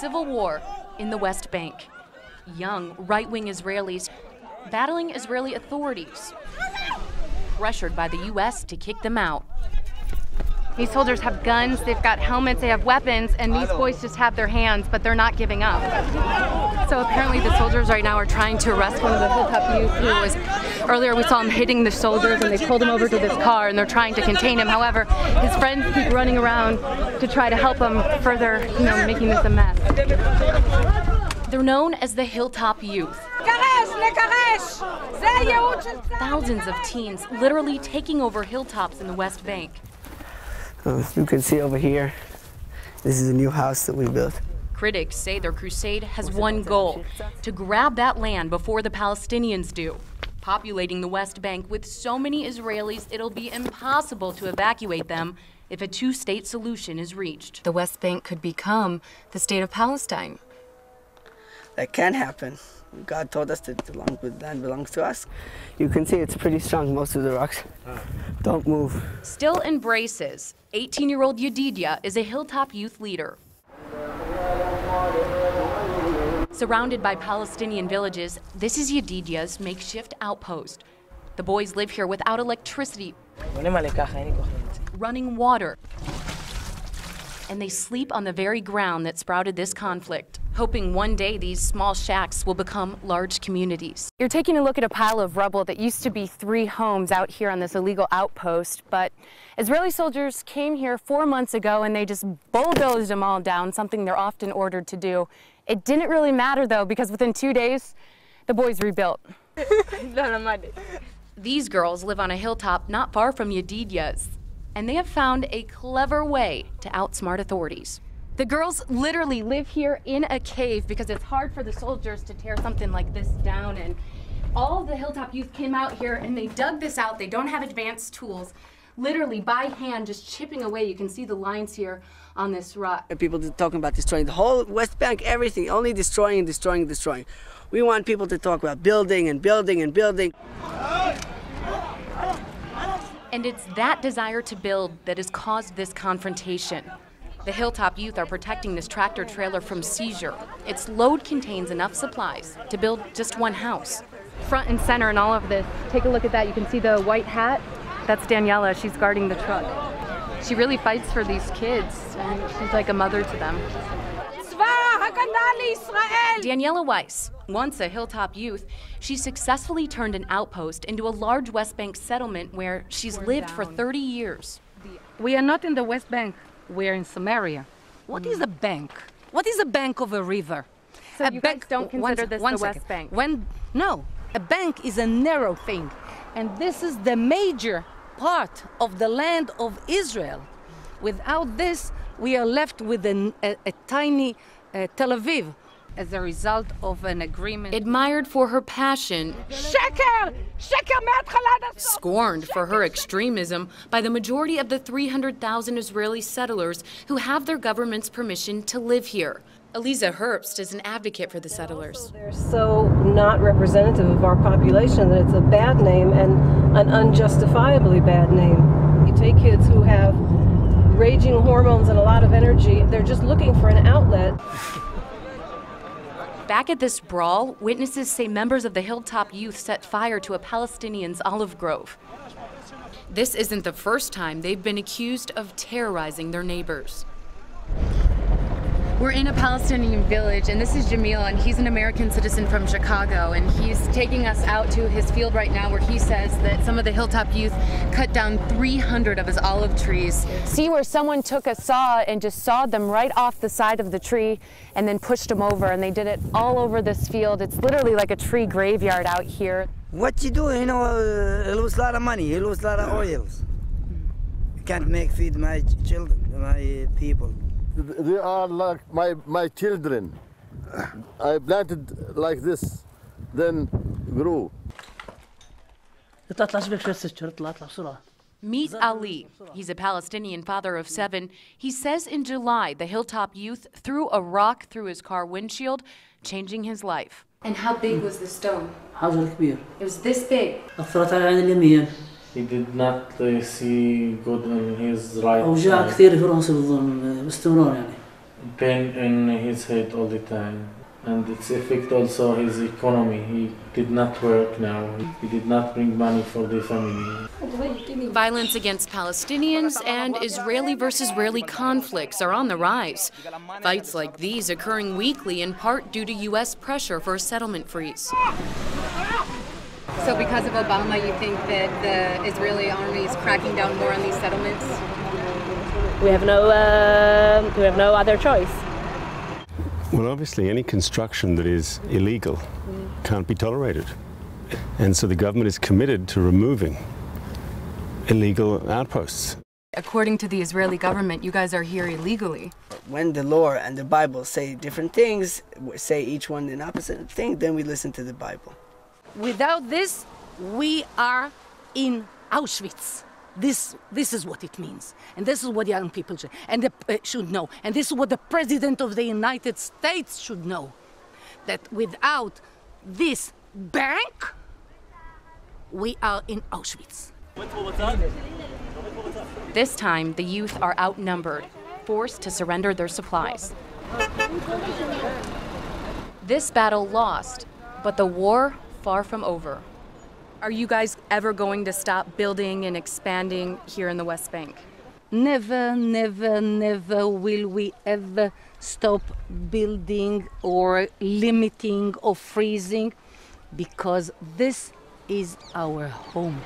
civil war in the West Bank. Young, right-wing Israelis battling Israeli authorities, pressured by the U.S. to kick them out. These soldiers have guns, they've got helmets, they have weapons, and these boys just have their hands, but they're not giving up. So apparently the soldiers right now are trying to arrest one of the hilltop youth who was, earlier we saw him hitting the soldiers and they pulled him over to this car and they're trying to contain him. However, his friends keep running around to try to help him further, making this a mess. They're known as the Hilltop Youth. Thousands of teens literally taking over hilltops in the West Bank. As you can see over here, this is a new house that we built. Critics say their crusade has one goal: to grab that land before the Palestinians do. Populating the West Bank with so many Israelis, it'll be impossible to evacuate them if a two-state solution is reached. The West Bank could become the state of Palestine. That can happen. God told us that the land belongs to us. You can see it's pretty strong, most of the rocks don't move. Still embraces. 18-year-old Yedidia is a Hilltop Youth leader. Surrounded by Palestinian villages, this is Yedidia's makeshift outpost. The boys live here without electricity, running water, and they sleep on the very ground that sprouted this conflict, hoping one day these small shacks will become large communities. You're taking a look at a pile of rubble that used to be 3 homes out here on this illegal outpost, but Israeli soldiers came here 4 months ago and they just bulldozed them all down, something they're often ordered to do. It didn't really matter though, because within 2 days, the boys rebuilt. These girls live on a hilltop not far from Yedidia's, and they have found a clever way to outsmart authorities. The girls literally live here in a cave because it's hard for the soldiers to tear something like this down, and all of the Hilltop Youth came out here and they dug this out. They don't have advanced tools, literally by hand, just chipping away. You can see the lines here on this rock. People talking about destroying the whole West Bank, everything, only destroying and destroying and destroying. We want people to talk about building and building and building. And it's that desire to build that has caused this confrontation. The Hilltop Youth are protecting this tractor trailer from seizure. Its load contains enough supplies to build just one house. Front and center in all of this, take a look at that. You can see the white hat. That's Daniela. She's guarding the truck. She really fights for these kids, and she's like a mother to them. Daniela Weiss, once a Hilltop Youth, she successfully turned an outpost into a large West Bank settlement where she's lived for 30 years. We are not in the West Bank. We're in Samaria. What is a bank? What is a bank of a river? So you guys don't consider this the West Bank? No, a bank is a narrow thing. And this is the major part of the land of Israel. Without this, we are left with a tiny Tel Aviv as a result of an agreement. Admired for her passion, scorned for her extremism by the majority of the 300,000 Israeli settlers who have their government's permission to live here. Eliza Herbst is an advocate for the settlers. They're so not representative of our population that it's a bad name, and an unjustifiably bad name. You take kids who have raging hormones and a lot of energy, they're just looking for an outlet. Back at this brawl, witnesses say members of the Hilltop Youth set fire to a Palestinian's olive grove. This isn't the first time they've been accused of terrorizing their neighbors. We're in a Palestinian village, and this is Jamil, and he's an American citizen from Chicago, and he's taking us out to his field right now where he says that some of the Hilltop Youth cut down 300 of his olive trees. See where someone took a saw and just sawed them right off the side of the tree and then pushed them over, and they did it all over this field. It's literally like a tree graveyard out here. What you do, he lose a lot of money, he lose a lot of oils. I can't feed my children, my people. They are like my children. I planted like this, then grew. Meet Ali. He's a Palestinian father of 7. He says in July, the Hilltop Youth threw a rock through his car windshield, changing his life. And how big was the stone? It was this big. He did not see good in his right eye. pain in his head all the time. And it's affect also his economy. He did not work now. He did not bring money for the family. Violence against Palestinians and Israeli versus Israeli conflicts are on the rise. Fights like these occurring weekly in part due to U.S. pressure for a settlement freeze. So because of Obama, you think that the Israeli army is cracking down more on these settlements? We have no other choice. Well, obviously, any construction that is illegal can't be tolerated. And so the government is committed to removing illegal outposts. According to the Israeli government, you guys are here illegally. When the law and the Bible say different things, say each one an opposite thing, then we listen to the Bible. Without this, we are in Auschwitz. This is what it means, and this is what young people should know, and this is what the President of the United States should know, that without this bank, we are in Auschwitz. This time, the youth are outnumbered, forced to surrender their supplies. This battle lost, but the war far from over. Are you guys ever going to stop building and expanding here in the West Bank? Never, never, never will we ever stop building or limiting or freezing, because this is our home.